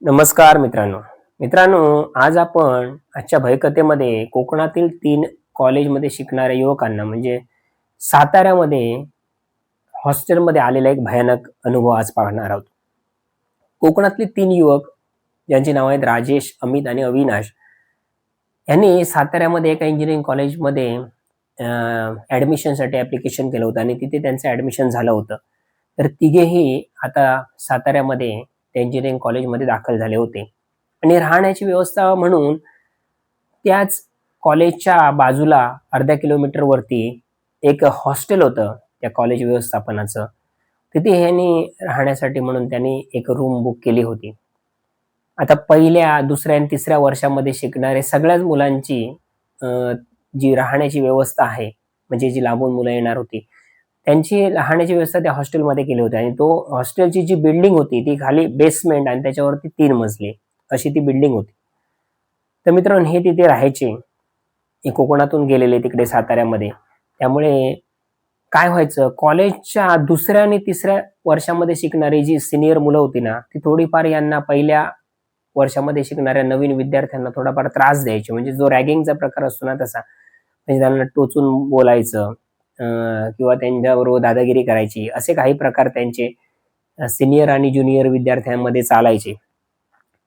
नमस्कार मित्रांनो. मित्रांनो, आज आपण आजच्या भयकथेमध्ये कोकणातील 3 कॉलेजमध्ये शिकणाऱ्या युवकांना म्हणजे साताऱ्यामध्ये हॉस्टेलमध्ये आलेला एक भयानक अनुभव आज पाहणार आहोत. कोकणातले 3 युवक ज्यांची नावं आहेत राजेश, अमित आणि अविनाश. यांनी साताऱ्यामध्ये एका इंजिनिअरिंग कॉलेजमध्ये ॲडमिशनसाठी ॲप्लिकेशन केलं होतं आणि तिथे त्यांचं ॲडमिशन झालं होतं. तर तिघेही आता साताऱ्यामध्ये त्या इंजिनिअरिंग कॉलेजमध्ये दाखल झाले होते आणि राहण्याची व्यवस्था म्हणून त्याच कॉलेजच्या बाजूला अर्ध्या किलोमीटरवरती एक हॉस्टेल होतं त्या कॉलेज व्यवस्थापनाचं. तिथे ह्यांनी राहण्यासाठी म्हणून त्यांनी एक रूम बुक केली होती. आता पहिल्या, दुसऱ्या आणि तिसऱ्या वर्षामध्ये शिकणाऱ्या सगळ्याच मुलांची अ, जी राहण्याची व्यवस्था आहे, म्हणजे जी लांबून मुलं येणार होती, त्यांची राहण्याची व्यवस्था त्या हॉस्टेलमध्ये केली होती आणि तो हॉस्टेलची जी बिल्डिंग होती ती खाली बेसमेंट आणि त्याच्यावरती 3 मजली अशी ती बिल्डिंग होती. तर मित्रांनो, हे तिथे राहायचे. हे कोकणातून गेलेले तिकडे साताऱ्यामध्ये. त्यामुळे काय व्हायचं, कॉलेजच्या दुसऱ्या आणि तिसऱ्या वर्षामध्ये शिकणारी जी सिनियर मुलं होती ना, ती थोडीफार यांना पहिल्या वर्षामध्ये शिकणाऱ्या नवीन विद्यार्थ्यांना थोडाफार त्रास द्यायची. म्हणजे जो रॅगिंगचा प्रकार असतो ना तसा. म्हणजे त्यांना टोचून बोलायचं, किंवा त्यांच्याबरोबर दादागिरी करायची. असे काही प्रकार त्यांचे सीनियर आणि ज्युनियर विद्यार्थ्यांमध्ये चालायचे.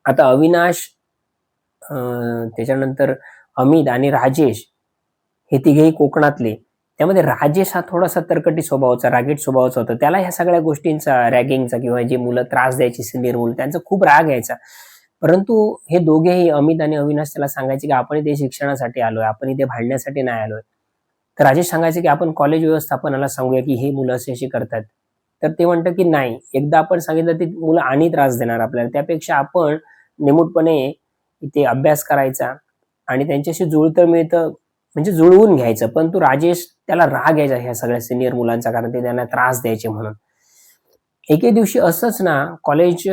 आता अविनाश, अ, त्याच्यानंतर अमित आणि राजेश हे तिघेही कोकणातले. त्यामध्ये राजेश हा थोडासा तरकटी स्वभावाचा, रागीट स्वभावाचा होता. त्याला ह्या सगळ्या गोष्टींचा, रॅगिंगचा किंवा जी मुलं त्रास द्यायची सिनियर मुलं, त्यांचा खूप राग यायचा. परंतु हे दोघेही अमित आणि अविनाश त्याला सांगायचे की आपण इथे शिक्षणासाठी आलोय, आपण इथे भांडण्यासाठी नाही आलोय. तर राजेश सांगायचे की आपण कॉलेज व्यवस्थापनाला सांगूया की हे मुलं अशी करतात. तर ते म्हणतात की नाही, एकदा आपण सांगितलं ती मुलं आणि त्रास देणार आपल्याला. त्यापेक्षा आपण निमूटपणे इथे अभ्यास करायचा आणि त्यांच्याशी जुळतं-मिळतं म्हणजे जुळवून घ्यायचं. पण तो राजेश, त्याला राग यायचा ह्या सगळ्या सिनियर मुलांचा, कारण ते त्यांना त्रास द्यायचे म्हणून. एके दिवशी असंच ना, कॉलेज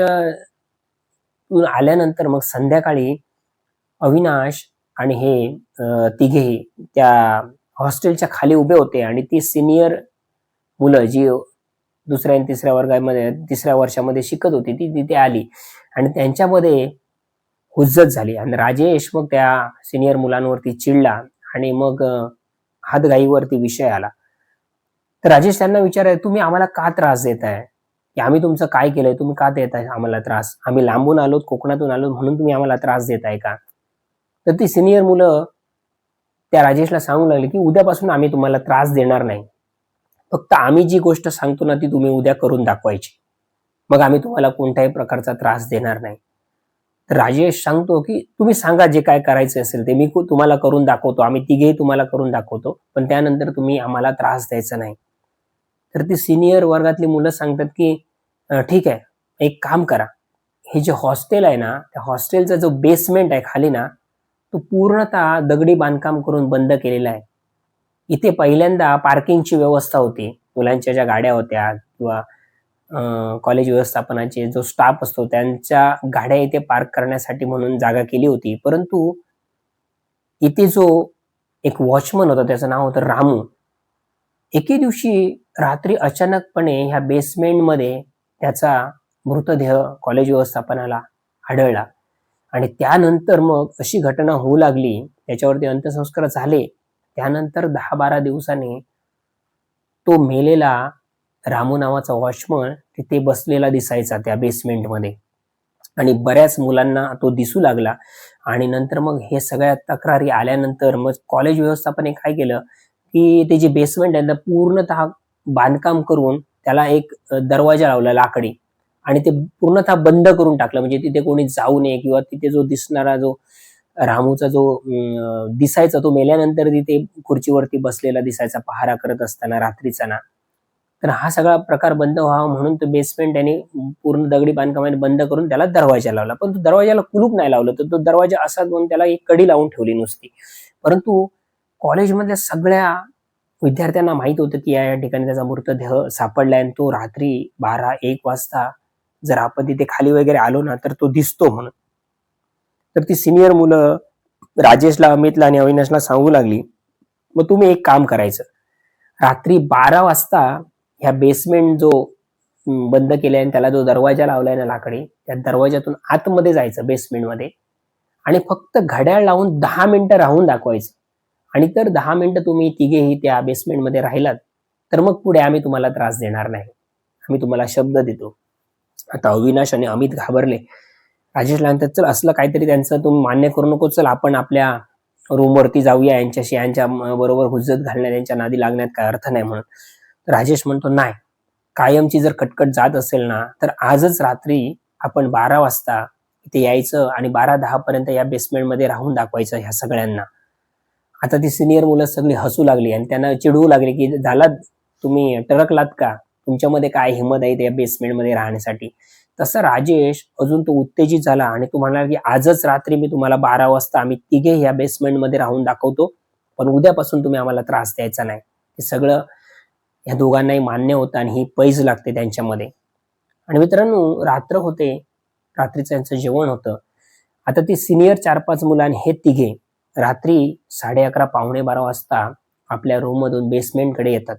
तून आल्यानंतर मग संध्याकाळी अविनाश आणि हे तिघेही त्या हॉस्टेलच्या खाली उभे होते आणि ती सिनियर मुलं जी दुसऱ्या आणि तिसऱ्या वर्गामध्ये, तिसऱ्या वर्षामध्ये शिकत होती, ती तिथे आली आणि त्यांच्यामध्ये हुज्जत झाली आणि राजेश मग त्या सिनियर मुलांवरती चिडला आणि मग हातघाईवरती विषय आला. तर राजेश त्यांना विचारायला, तुम्ही आम्हाला का त्रास देताय? की आम्ही तुमचं काय केलंय? तुम्ही का देताय आम्हाला त्रास? आम्ही लांबून आलोत, कोकणातून आलोत म्हणून तुम्ही आम्हाला त्रास देताय का? तर ती सिनियर मुलं त्या राजेशला सांगू लागली, की उद्यापासून आम्ही तुम्हाला त्रास देणार नाही. फक्त आम्ही जी गोष्ट सांगतो ना ती तुम्ही उद्या करून दाखवायची. मग आम्ही तुम्हाला कोणत्याही प्रकारचा त्रास देणार नाही. तर राजेश सांगतो, की तुम्ही सांगा जे काय करायचं असेल ते मी तुम्हाला करून दाखवतो. आम्ही तिघेही तुम्हाला करून दाखवतो. पण त्यानंतर तुम्ही आम्हाला त्रास द्यायचा नाही. तर ती सीनियर वर्गातली मुलं सांगतात, की ठीक आहे, एक काम करा. हे जे हॉस्टेल आहे ना, त्या हॉस्टेलचा जो बेसमेंट आहे खाली ना, तो पूर्णतः दगडी बांधकाम करून बंद केलेला आहे. इथे पहिल्यांदा पार्किंगची व्यवस्था होती. मुलांच्या ज्या गाड्या होत्या किंवा कॉलेज व्यवस्थापनाचे जो स्टाफ असतो त्यांच्या गाड्या इथे पार्क करण्यासाठी म्हणून जागा केली होती. परंतु इथे जो एक वॉचमन होता, त्याचं नाव होतं रामू. एके दिवशी रात्री अचानकपणे ह्या बेसमेंटमध्ये त्याचा मृतदेह कॉलेज व्यवस्थापनाला आढळला आणि त्यानंतर मग अशी घटना होऊ लागली, त्याच्यावरती अंत्यसंस्कार झाले. त्यानंतर 10-12 दिवसांनी तो मेलेला रामू नावाचा वॉचमन तिथे बसलेला दिसायचा त्या बेसमेंटमध्ये आणि बऱ्याच मुलांना तो दिसू लागला. आणि नंतर मग हे सगळ्या तक्रारी आल्यानंतर मग कॉलेज व्यवस्थापनाने काय केलं, की ते जे बेसमेंट आहे ना पूर्णतः बांधकाम करून त्याला एक दरवाजा लावला लाकडी आणि ते पूर्णतः बंद करून टाकलं. म्हणजे तिथे कोणी जाऊ नये किंवा तिथे जो दिसणारा जो रामूचा जो दिसायचा, तो मेल्यानंतर तिथे खुर्चीवरती बसलेला दिसायचा पहारा करत असताना रात्रीचा ना. तर हा सगळा प्रकार बंद व्हावा म्हणून तो बेसमेंट त्याने पूर्ण दगडी बांधकामाने बंद करून त्याला दरवाजा लावला. पण तो दरवाजाला कुलूप नाही लावलं, तर तो दरवाजा असा देऊन त्याला एक कडी लावून ठेवली नुसती. परंतु कॉलेजमधल्या सगळ्या विद्यार्थ्यांना माहित होतं, की या ठिकाणी त्याचा मृतदेह सापडलाय आणि तो रात्री 12-1 वाजता जर आपण तिथे खाली वगैरे आलो ना, तर तो दिसतो म्हणून. तर ती सिनियर मुलं राजेशला, अमितला आणि अविनाशला सांगू लागली, मग तुम्ही एक काम करायचं, रात्री 12 वाजता ह्या बेसमेंट जो बंद केलंय आणि त्याला जो दरवाजा लावलाय ना लाकडी, त्या दरवाजातून आतमध्ये जायचं बेसमेंटमध्ये आणि फक्त घड्याळ लावून 10 मिनिटं राहून दाखवायचं. आणि तर 10 मिनिटं तुम्ही तिघेही त्या बेसमेंटमध्ये राहिलात, तर मग पुढे आम्ही तुम्हाला त्रास देणार नाही. आम्ही तुम्हाला शब्द देतो. आता अविनाश आणि अमित घाबरले. राजेशला म्हणतात, चल असलं काहीतरी त्यांचं तुम्ही मान्य करू नको, चल आपण आपल्या रूमवरती जाऊया, यांच्याशी यांच्या बरोबर हुज्जत घालण्यात, यांच्या नादी लागण्यात काय अर्थ नाही म्हणून. तर राजेश म्हणतो, नाही, कायमची जर कटकट जात असेल ना, तर आजच रात्री आपण 12 वाजता इथे यायचं आणि 12-10 पर्यंत या बेसमेंटमध्ये राहून दाखवायचं ह्या सगळ्यांना. आता ती सिनियर मुलं सगळी हसू लागली आणि त्यांना चिडवू लागली, की झाला तुम्ही टरकलात का? तुमच्यामध्ये काय हिंमत आहे त्या बेसमेंटमध्ये राहण्यासाठी? तसं राजेश अजून तो उत्तेजित झाला आणि तो म्हणाला, की आजच रात्री मी तुम्हाला 12 वाजता आम्ही तिघे या बेसमेंटमध्ये राहून दाखवतो, पण उद्यापासून तुम्ही आम्हाला त्रास द्यायचा नाही. हे सगळं या दोघांनाही मान्य होतं आणि ही पैज लागते त्यांच्यामध्ये. आणि मित्रांनो, रात्र होते, रात्रीचं त्यांचं जेवण होतं. आता ती सिनियर 4-5 मुलं आणि हे तिघे रात्री 11:30 पावणे 12 वाजता आपल्या रूममधून बेसमेंटकडे येतात.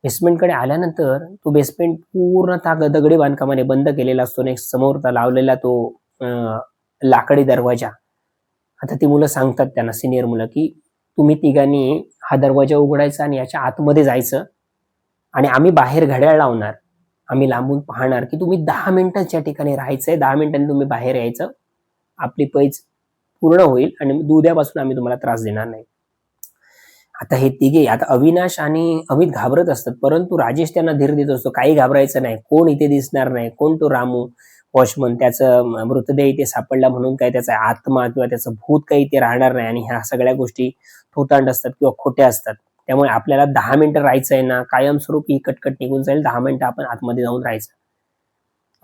बेसमेंटकडे आल्यानंतर तो बेसमेंट पूर्णतः दगडी बांधकामाने बंद केलेला असतो आणि समोर लावलेला तो लाकडी दरवाजा. आता ती मुलं सांगतात त्यांना, सिनियर मुलं, की तुम्ही तिघांनी हा दरवाजा उघडायचा आणि याच्या आतमध्ये जायचं आणि आम्ही बाहेर घड्याळ लावणार. आम्ही लांबून पाहणार, की तुम्ही 10 मिनिटंच या ठिकाणी राहायचंय, 10 मिनिटांनी तुम्ही बाहेर यायचं. आपली पैज पूर्ण होईल आणि उद्यापासून आम्ही तुम्हाला त्रास देणार नाही. आता हे तिघे, आता अविनाश आणि अमित घाबरत असतात, परंतु राजेश त्यांना धीर देत असतो, काही घाबरायचं नाही, कोण इथे दिसणार नाही, कोण तो रामू वॉचमन, त्याचं मृतदेह इथे सापडला म्हणून काय त्याचा आत्मा किंवा त्याचं भूत काही इथे राहणार नाही आणि ह्या सगळ्या गोष्टी थोतांड असतात किंवा खोट्या असतात. त्यामुळे आपल्याला 10 मिनिटं राहायचंय ना, कायमस्वरूपी ही कटकट निघून जाईल, 10 मिनिटं आपण आतमध्ये जाऊन राहायचं.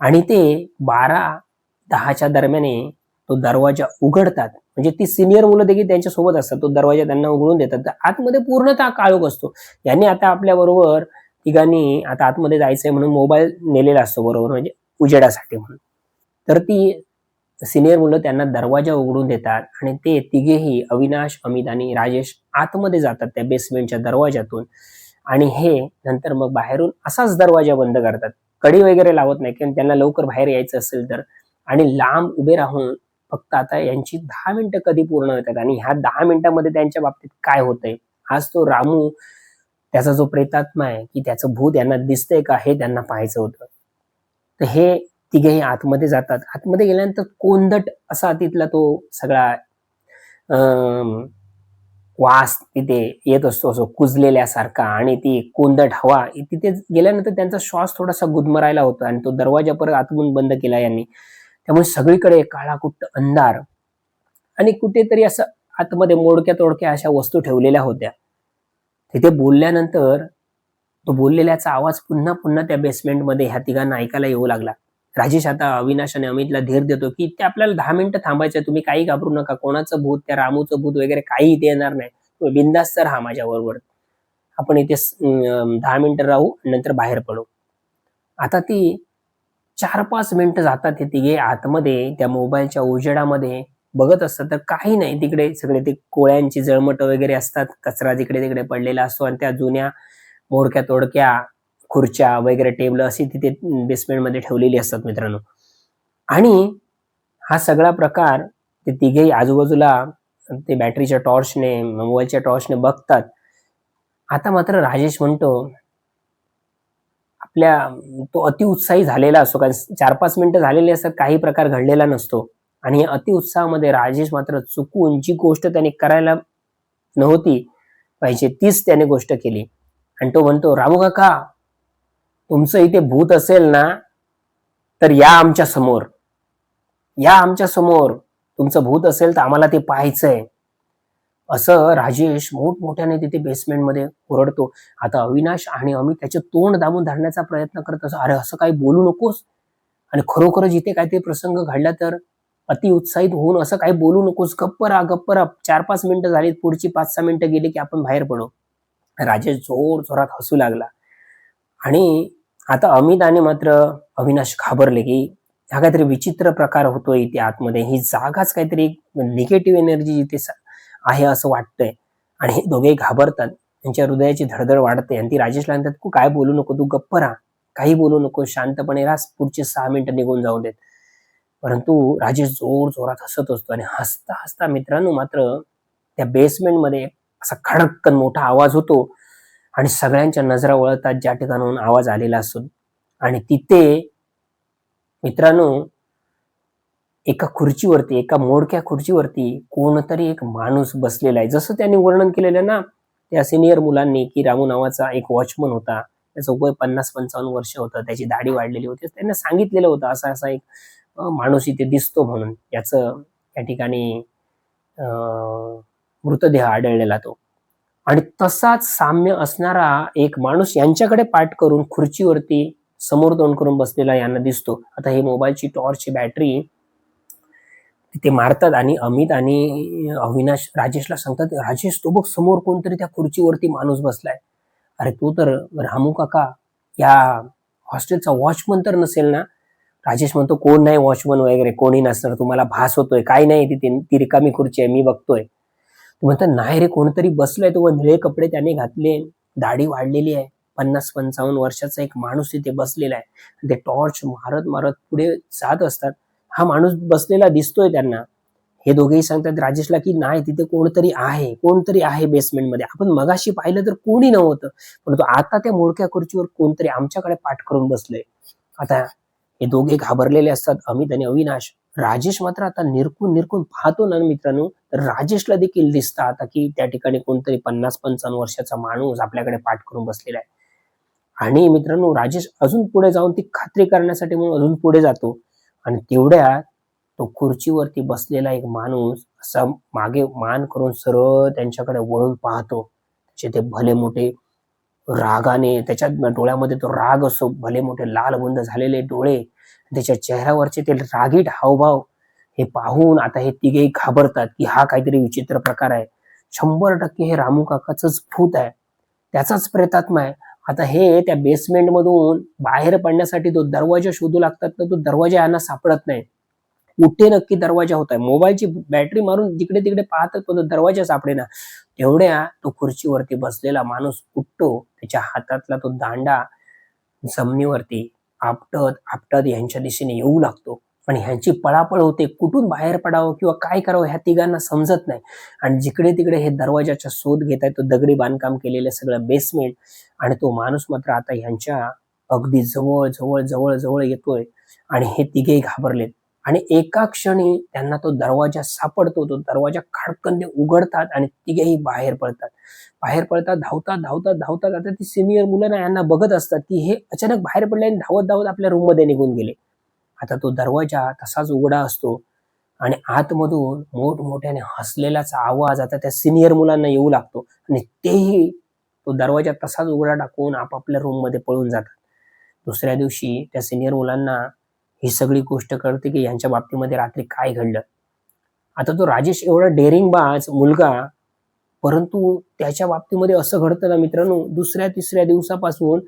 आणि ते 12-10च्या दरम्याने तो दरवाजा उघडतात. म्हणजे ती सिनियर मुलं देखील त्यांच्यासोबत असतात, तो दरवाजा त्यांना उघडून देतात. तर आतमध्ये पूर्णतः काळोख असतो. यांनी आता आपल्या बरोबर तिघांनी आता आतमध्ये जायचंय म्हणून मोबाईल नेलेला असतो बरोबर, म्हणजे उजेडासाठी म्हणून. तर ती सिनियर मुलं त्यांना दरवाजा उघडून देतात आणि ते तिघेही अविनाश, अमित आणि राजेश आतमध्ये जातात त्या बेसमेंटच्या दरवाजातून. आणि हे नंतर मग बाहेरून असाच दरवाजा बंद करतात, कडी वगैरे लावत नाही, कारण त्यांना लवकर बाहेर यायचं असेल तर. आणि लांब उभे राहून फक्त आता यांची 10 मिनिटं कधी पूर्ण होतात आणि ह्या 10 मिनिटांमध्ये त्यांच्या बाबतीत काय होतंय, आज तो रामू, त्याचा जो प्रेतात्मा आहे, की त्याचं भूत यांना दिसतंय का, हे त्यांना पाहायचं होतं. तर हे तिघेही आतमध्ये जातात. आतमध्ये गेल्यानंतर कोंदट असा तिथला तो सगळा वास तिथे येत असतो, असं कुजलेल्यासारखा, आणि ती कोंदट हवा तिथे गेल्यानंतर त्यांचा श्वास थोडासा गुदमरायला होता आणि तो दरवाजा परत आतून बंद केला यांनी. त्यामुळे सगळीकडे काळाकुट्ट अंधार आणि कुठेतरी असं आतमध्ये मोडक्या तोडक्या अशा वस्तू ठेवलेल्या होत्या. तिथे बोलल्यानंतर तो बोललेल्याचा आवाज पुन्हा पुन्हा त्या बेसमेंटमध्ये ह्या तिघांना ऐकायला येऊ लागला. राजेश आता अविनाश आणि अमितला धीर देतो, की ते आपल्याला 10 मिनिटं थांबायचं, तुम्ही काही घाबरू नका, कोणाचं भूत, त्या रामूचं भूत वगैरे काही इथे येणार नाही, तुम्ही बिंदास्त राहा माझ्या बरोबर, आपण इथे 10 मिनिटं राहू नंतर बाहेर पडू. आता ती 4-5 मिनिटं जातात, हे तिघे आतमध्ये त्या मोबाईलच्या उजेडामध्ये बघत असतात, तर काही नाही तिकडे. सगळे ते कोळ्यांची जळमट वगैरे असतात, कचरा जिकडे तिकडे पडलेला असतो आणि त्या जुन्या मोडक्या तोडक्या खुर्च्या वगैरे टेबल अशी तिथे बेसमेंटमध्ये ठेवलेली असतात मित्रांनो. आणि हा सगळा प्रकार ते तिघेही आजूबाजूला ते बॅटरीच्या टॉर्चने, मोबाईलच्या टॉर्चने बघतात. आता मात्र राजेश म्हणतो, आपल्या तो अतिउत्साही झालेला असतो, कारण 4-5 मिनिटं झालेली असतात, काही प्रकार घडलेला नसतो आणि या अतिउत्साहामध्ये राजेश मात्र चुकून जी गोष्ट त्याने करायला नव्हती पाहिजे तीच त्याने गोष्ट केली. आणि तो म्हणतो, रामू काका, तुमचं इथे भूत असेल ना, तर या आमच्या समोर, या आमच्या समोर, तुमचं भूत असेल तर आम्हाला ते पाहायचंय. असं राजेश मोठमोठ्याने तिथे बेसमेंटमध्ये ओरडतो. आता अविनाश आणि अमित त्याचे तोंड दाबून धरण्याचा प्रयत्न करत असतो, अरे असं काही बोलू नकोस, आणि खरोखरच इथे काहीतरी प्रसंग घडला तर अति उत्साहित होऊन असं काही बोलू नकोस, गप्प राहा, गप्प राहा, 4-5 मिनिटं झाली, पुढची 5-6 मिनिटं गेली की आपण बाहेर पडू. राजेश जोर जोरात हसू लागला. आणि आता अमित आणि मात्र अविनाश घाबरले, की हा काहीतरी विचित्र प्रकार होतोय इथे आतमध्ये, ही जागाच काहीतरी निगेटिव्ह एनर्जी जिथे आहे असं वाटतंय. आणि हे दोघे घाबरतात, त्यांच्या हृदयाची धडधड वाढते आणि ती राजेशला म्हणतात, तू काय बोलू नको, तू गप्प राहा. काही बोलू नको, शांतपणे राहा, पुढचे 6 मिनिटं निघून जाऊ देत. परंतु राजेश जोर जोरात हसत असतो आणि हसता हसता मित्रांनो मात्र त्या बेसमेंटमध्ये असा खडक्कन मोठा आवाज होतो आणि सगळ्यांच्या नजरा वळतात ज्या ठिकाणाहून आवाज आलेला असतो. आणि तिथे मित्रांनो एका खुर्चीवरती, एका मोडक्या खुर्चीवरती कोणतरी एक माणूस बसलेला आहे. जसं त्यांनी वर्णन केलेलं ना त्या सिनियर मुलांनी, की रामू नावाचा एक वॉचमन होता. त्याचं वय 50-55 वर्ष होतं. त्याची दाढी वाढलेली होती. त्यांना सांगितलेलं होतं असा असा एक माणूस इथे दिसतो म्हणून. याचं त्या ठिकाणी मृतदेह आढळलेला तो. आणि तसाच साम्य असणारा एक माणूस यांच्याकडे पाठ करून खुर्चीवरती समोर तोंड करून बसलेला यांना दिसतो. आता हे मोबाईलची टॉर्चची बॅटरी तिथे मारतात आणि अमित आणि अविनाश राजेशला सांगतात, राजेश तो बघ समोर कोणतरी त्या खुर्चीवरती माणूस बसलाय. अरे तो तर रामू काका या हॉस्टेलचा वॉचमन तर नसेल ना? राजेश म्हणतो, कोण नाही वॉचमन वगैरे, कोणी नसणार, तुम्हाला भास होतोय, काही नाही, तिथे ती रिकामी खुर्ची आहे, मी बघतोय. तो म्हणतात, नाही रे, कोणतरी बसलाय, तो निळे कपडे त्याने घातले, दाढी वाढलेली आहे, 50-55 वर्षाचा एक माणूस तिथे बसलेला आहे. ते टॉर्च मारत मारत पुढे जात असतात. हा माणूस बसलेला दिसतोय त्यांना. हे दोघेही सांगतात राजेशला, की नाही, तिथे कोणतरी आहे बेसमेंटमध्ये. आपण मगाशी पाहिलं तर कोणी नव्हतं, परंतु आता त्या मोडक्या खुर्चीवर कोणतरी आमच्याकडे पाठ करून बसलंय. आता हे दोघे घाबरलेले असतात, अमित आणि अविनाश. राजेश मात्र आता निरखून पाहतो ना मित्रांनो, तर राजेशला देखील दिसतं आता, की त्या ठिकाणी कोणतरी 50-55 वर्षाचा माणूस आपल्याकडे पाठ करून बसलेला आहे. आणि मित्रांनो राजेश अजून पुढे जाऊन ती खात्री करण्यासाठी म्हणून अजून पुढे जातो आणि तेवढ्यात तो खुर्चीवरती बसलेला एक माणूस असा मागे मान करून सरळ त्यांच्याकडे वळून पाहतो. त्याचे ते भले मोठे रागाने त्याच्या डोळ्यामध्ये तो राग असतो, भले मोठे लालबुंद झालेले डोळे, त्याच्या चेहऱ्यावरचे ते रागीट हावभाव हे पाहून आता हे तिघेही घाबरतात, की हा काहीतरी विचित्र प्रकार आहे. 100% हे रामू काकाचंच भूत आहे, त्याचाच प्रेतात्मा आहे. आता हे त्या बेसमेंट मधून बाहेर पडण्यासाठी तो दरवाजा शोधू लागतात, तर तो दरवाजा यांना सापडत नाही. कुठे नक्की दरवाजा होता, मोबाईलची बॅटरी मारून जिकडे तिकडे पाहतात, पण तो दरवाजा सापडेना. तेवढ्या तो खुर्चीवरती बसलेला माणूस उठतो, त्याच्या हातातला तो दांडा जमिनीवरती आपटत आपटत यांच्या दिशेने येऊ लागतो आणि ह्यांची पळापळ होते. कुठून बाहेर पडावं किंवा काय करावं ह्या तिघांना समजत नाही. आणि जिकडे तिकडे हे दरवाजाचा शोध घेत आहेत, तो दगडी बांधकाम केलेलं सगळं बेसमेंट. आणि तो माणूस मात्र आता ह्यांच्या अगदी जवळ जवळ जवळ जवळ येतोय आणि हे तिघेही घाबरलेत. आणि एका क्षणी त्यांना तो दरवाजा सापडतो. तो दरवाजा खडकन ते उघडतात आणि तिघेही बाहेर पळतात. धावतात धावतात धावतात. आता ती सिनियर मुलं ना यांना बघत असतात, की हे अचानक बाहेर पडले आणि धावत धावत आपल्या रूम मध्ये निघून गेले. आता तो दरवाजा तसाच उघडा असतो आणि आतमधून मोठमोठ्याने हसलेलाचा आवाज आता त्या सिनियर मुलांना येऊ लागतो आणि तेही तो दरवाजा तसाच उघडा टाकून आपापल्या रूम मध्ये पळून जातात. दुसऱ्या दिवशी त्या सिनियर मुलांना ही सगळी गोष्ट कळते, की यांच्या बाबतीमध्ये रात्री काय घडलं. आता तो राजेश एवढा डेअरिंगबाज मुलगा, परंतु त्याच्या बाबतीमध्ये असं घडतं ना मित्रांनो, दुसऱ्या तिसऱ्या दिवसापासून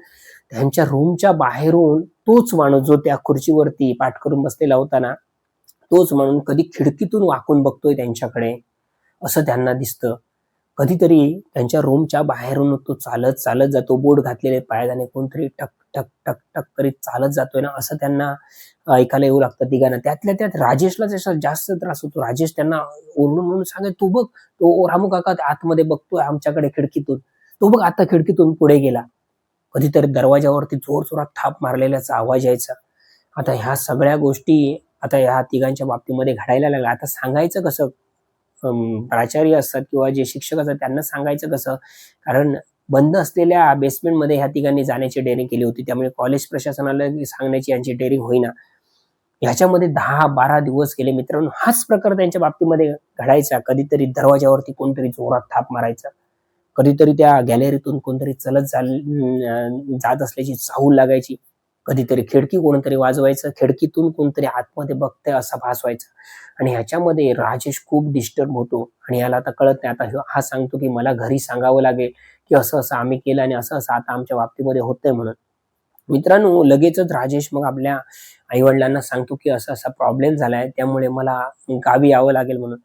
त्यांच्या रूमच्या बाहेरून तोच माणूस जो त्या खुर्चीवरती पाठ करून बसलेला होता ना, तोच म्हणून कधी खिडकीतून वाकून बघतोय त्यांच्याकडे, असं त्यांना दिसतं. कधीतरी त्यांच्या रूमच्या बाहेरून तो चालत चालत जातो, बोट घातलेले पायाने, कोणतरी टक टक टक टक करीत चालत जातोय ना, असं त्यांना ऐकायला येऊ लागतं तिघांना. त्यातल्या त्यात राजेशला त्याचा जास्त त्रास होतो. राजेश त्यांना ओरडून म्हणून सांगत, तू बघ, तो रामू काका आतमध्ये बघतोय आमच्याकडे खिडकीतून, तो बघ आता खिडकीतून पुढे गेला. कधीतरी दरवाजावरती जोर जोरात थाप मारलेल्याचा आवाज यायचा. आता ह्या सगळ्या गोष्टी आता ह्या तिघांच्या बाबतीमध्ये घडायला लागल्या. आता सांगायचं कसं? प्राचार्य असतात किंवा जे शिक्षक असतात त्यांना सांगायचं कसं? कारण बंद असलेल्या बेसमेंटमध्ये ह्या तिघांनी जाण्याची डेअरिंग केली होती, त्यामुळे कॉलेज प्रशासनाला सांगण्याची यांची डेअरिंग होईना. ह्याच्यामध्ये 10-12 दिवस गेले मित्रांनो. हाच प्रकार त्यांच्या बाबतीमध्ये घडायचा. कधीतरी दरवाजावरती कोणतरी जोरात थाप मारायचा, कधीतरी त्या गॅलरीतून कोणतरी चलत जात असल्याची चाहूल लागायची, कधीतरी खिडकी कोणतरी वाजवायचं, खिडकीतून कोणतरी आतमध्ये बघतंय असा भास व्हायचा. आणि ह्याच्यामध्ये राजेश खूप डिस्टर्ब होतो आणि याला आता कळत नाही. आता हा सांगतो, की मला घरी सांगावं लागेल, की असं असं आम्ही केलं आणि असं असं आता आमच्या बाबतीमध्ये होतंय म्हणून. मित्रांनो लगेचच राजेश मग आपल्या आई-वडिलांना सांगतो, की असा असा प्रॉब्लेम झालाय, त्यामुळे मला गावी यावं लागेल म्हणून.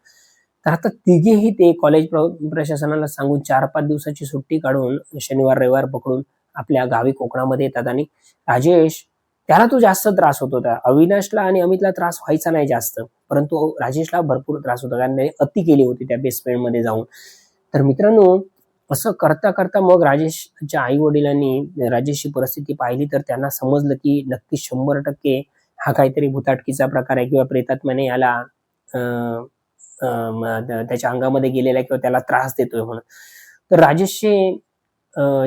तर आता तिघेही ते कॉलेज प्रशासनाला सांगून 4-5 दिवसाची सुट्टी काढून शनिवार रविवार पकडून आपल्या गावी कोकणामध्ये येतात आणि राजेश त्याला तो जास्त त्रास होत होता. अविनाशला आणि अमितला त्रास व्हायचा नाही जास्त, परंतु राजेशला भरपूर त्रास होता कारण त्याने अति केली होती त्या बेसमेंटमध्ये जाऊन. तर मित्रांनो, असं करता करता मग राजेशच्या आई वडिलांनी राजेशची परिस्थिती पाहिली, तर त्यांना समजलं की नक्की 100% हा काहीतरी भुताटकीचा प्रकार आहे किंवा प्रेतात्म्याने याला त्याच्या अंगामध्ये गेलेला आहे किंवा त्याला त्रास देतोय म्हणून. तर राजेशचे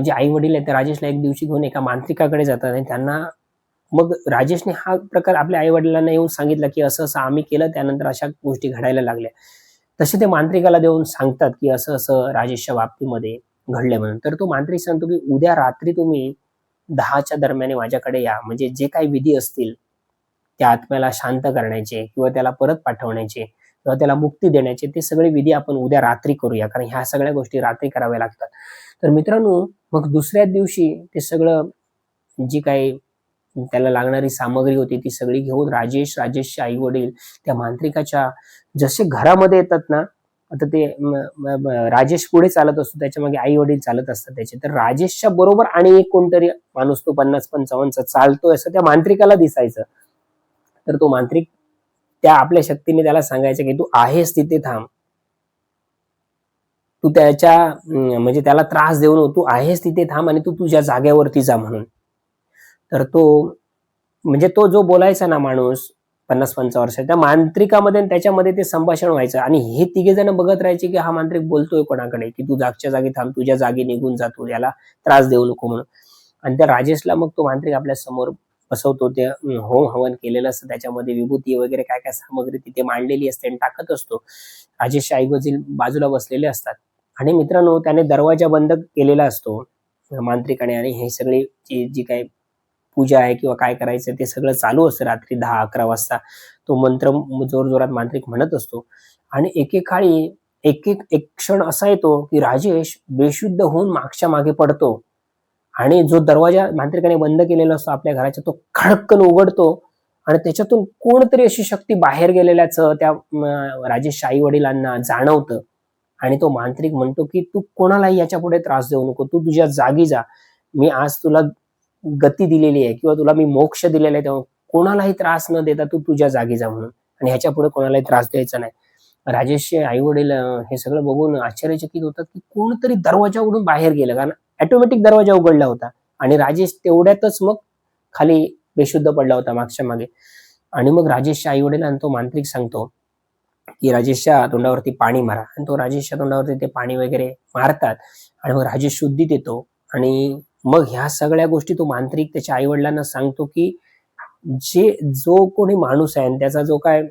जे आई वडील आहेत, ते राजेशला एक दिवशी घेऊन एका मांत्रिकाकडे जातात आणि त्यांना मग राजेशने हा प्रकार आपल्या आई वडिलांना येऊन सांगितला की असं असं आम्ही केलं, त्यानंतर अशा गोष्टी घडायला लागल्या. तसे ते मांत्रिकाला देऊन सांगतात की असं असं राजेशच्या बाबतीमध्ये घडलंय म्हणून. तर तो मांत्रिक सांगतो की उद्या रात्री तुम्ही 10च्या दरम्यान माझ्याकडे या, म्हणजे जे काही विधी असतील त्या आत्म्याला शांत करण्याचे किंवा त्याला परत पाठवण्याचे किंवा त्याला मुक्ती देण्याचे, ते सगळे विधी आपण उद्या रात्री करूया, कारण ह्या सगळ्या गोष्टी रात्री कराव्या लागतात. तर मित्रांनो, मग दुसऱ्या दिवशी ते सगळं जी काही त्याला लागणारी सामग्री होती ती सगळी घेऊन राजेशचे आई वडील त्या मांत्रिकाच्या जसे घरामध्ये येतात ना, आता ते राजेश पुढे चालत असतो, त्याच्या मागे आई वडील चालत असतात त्याचे. तर राजेशच्या बरोबर आणि एक कोणतरी माणूस तो 50-55चा चालतोय असं त्या मांत्रिकाला दिसायचं. तर तो मांत्रिक त्या आपल्या शक्तीने त्याला सांगायचा की तू आहेस तिथे थांब, तू त्याच्या म्हणजे त्याला त्रास देऊ नको, तू आहेस तिथे थांब आणि तू तुझ्या जागेवरती जा म्हणून. तर तो म्हणजे तो जो बोलायचा ना माणूस 50-55 वर्षाचा, त्या मांत्रिकामध्ये आणि त्याच्यामध्ये ते संभाषण व्हायचं आणि हे तिघे जण बघत राहायचे की हा मांत्रिक बोलतोय कोणाकडे, की तू जागच्या जागी थांब, तुझ्या जागी निघून जा, तू याला त्रास देऊ नको म्हणून. आणि त्या राजेशला मग तो मांत्रिक आपल्या समोर बसवतो, ते होम हवन केलेलं असतं, त्याच्यामध्ये विभूती वगैरे काय काय सामग्री तिथे मांडलेली असते आणि टाकत असतो. राजेशचे आई वडील बाजूला बसलेले असतात आणि मित्रांनो, त्याने दरवाजा बंद केलेला असतो मांत्रिकाने आणि हे सगळे जी काही पूजा आहे किंवा काय करायचं ते सगळं चालू असतं. रात्री 10-11 वाजता तो मंत्र जोरजोरात मांत्रिक म्हणत असतो आणि एकेकाळी एक क्षण असा येतो की राजेश बेशुद्ध होऊन मागच्या मागे पडतो आणि जो दरवाजा मांत्रिकाने बंद केलेला असतो आपल्या घराचा, तो खडकन उघडतो आणि त्याच्यातून कोणतरी अशी शक्ती बाहेर गेलेल्याचं त्या राजेशच्या आई वडिलांना जाणवतं आणि तो मांत्रिक म्हणतो की तू कोणालाही याच्या पुढे त्रास देऊ नको, तू तुझ्या जागी जा, मी आज तुला गती दिलेली आहे किंवा तुला मी मोक्ष दिलेला आहे, तेव्हा कोणालाही त्रास न देता तू तुझ्या जागी जा म्हणून आणि ह्याच्या पुढे कोणालाही त्रास द्यायचा नाही. राजेशचे आई वडील हे सगळं बघून आश्चर्यचकित होतात की कोणतरी दरवाजा उघडून बाहेर गेलं, कारण ऑटोमॅटिक दरवाजा उघडला होता आणि राजेश तेवढ्यातच मग खाली बेशुद्ध पडला होता मागच्या मागे. आणि मग राजेशच्या आई वडिलांना तो मांत्रिक सांगतो की राजेशच्या तोंडावरती पाणी मारा आणि तो राजेशच्या तोंडावरती ते पाणी वगैरे मारतात आणि मग राजेश शुद्धीत येतो. आणि मग ह्या सगळ्या गोष्टी तो मांत्रिक त्याच्या आई वडिलांना सांगतो की जो कोणी माणूस आहे आणि त्याचा जो काय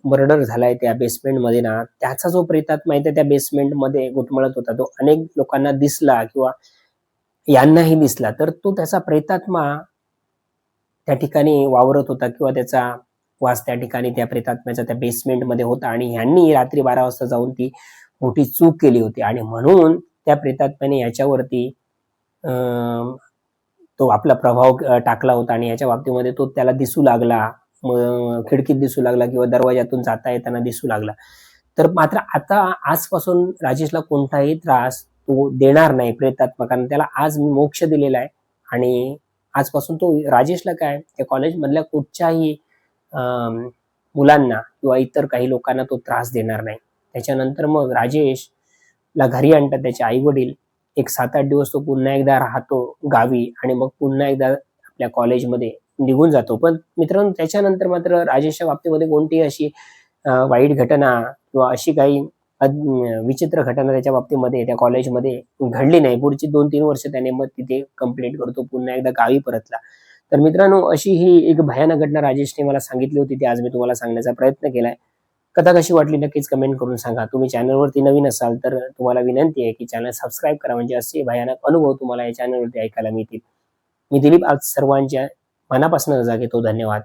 मर्डर झालाय त्या बेसमेंटमध्ये ना, त्याचा जो प्रेतात्मा आहे त्या बेसमेंटमध्ये घुटमळत होता, तो अनेक लोकांना दिसला किंवा यांनाही दिसला, तर तो त्याचा प्रेतात्मा त्या ठिकाणी वावरत होता किंवा त्याचा वास त्या ठिकाणी त्या प्रेतात्म्याच्या त्या बेसमेंटमध्ये होता आणि ह्यांनी रात्री 12 वाजता जाऊन ती मोठी चूक केली होती आणि म्हणून त्या प्रेतात्म्याने याच्यावरती तो आपला प्रभाव टाकला होता आणि याच्या बाबतीमध्ये तो त्याला दिसू लागला, खिडकीत दिसू लागला किंवा दरवाजातून जाता येताना दिसू लागला. तर मात्र आता आजपासून राजेशला कोणताही त्रास तो देणार नाही प्रेतात्मा, कारण त्याला आज मी मोक्ष दिलेला आहे आणि आजपासून तो राजेशला काय त्या कॉलेजमधल्या कुठच्याही मुलांना किंवा इतर काही लोकांना तो त्रास देणार नाही. त्याच्यानंतर मग राजेशला घरी आणतात त्याचे आई वडील. एक 7-8 दिवस तो पुन्हा एकदा राहतो गावी आणि मग पुन्हा एकदा आपल्या कॉलेजमध्ये निघून जातो. पण मित्रांनो, त्याच्यानंतर मात्र राजेशच्या बाबतीमध्ये कोणतीही अशी वाईट घटना किंवा अशी काही विचित्र घटना त्याच्या बाबतीमध्ये त्या कॉलेजमध्ये घडली नाही. पुढची 2-3 वर्ष त्याने मग तिथे कंप्लीट करतो, पुन्हा एकदा गावी परतला. तर मित्रांनो, अशी ही एक भयानक घटना राजेशने मला सांगितली होती, ती आज मी तुम्हाला सांगण्याचा प्रयत्न केलाय. कथा कशी वाटली नक्कीच कमेंट करून सांगा. तुम्ही चॅनलवरती नवीन असाल तर तुम्हाला विनंती आहे की चॅनल सबस्क्राईब करा, म्हणजे असे भयानक अनुभव तुम्हाला या चॅनलवरती ऐकायला मिळतील. मी दिलीप आज सर्वांच्या मनापासून रजा घेतो. धन्यवाद.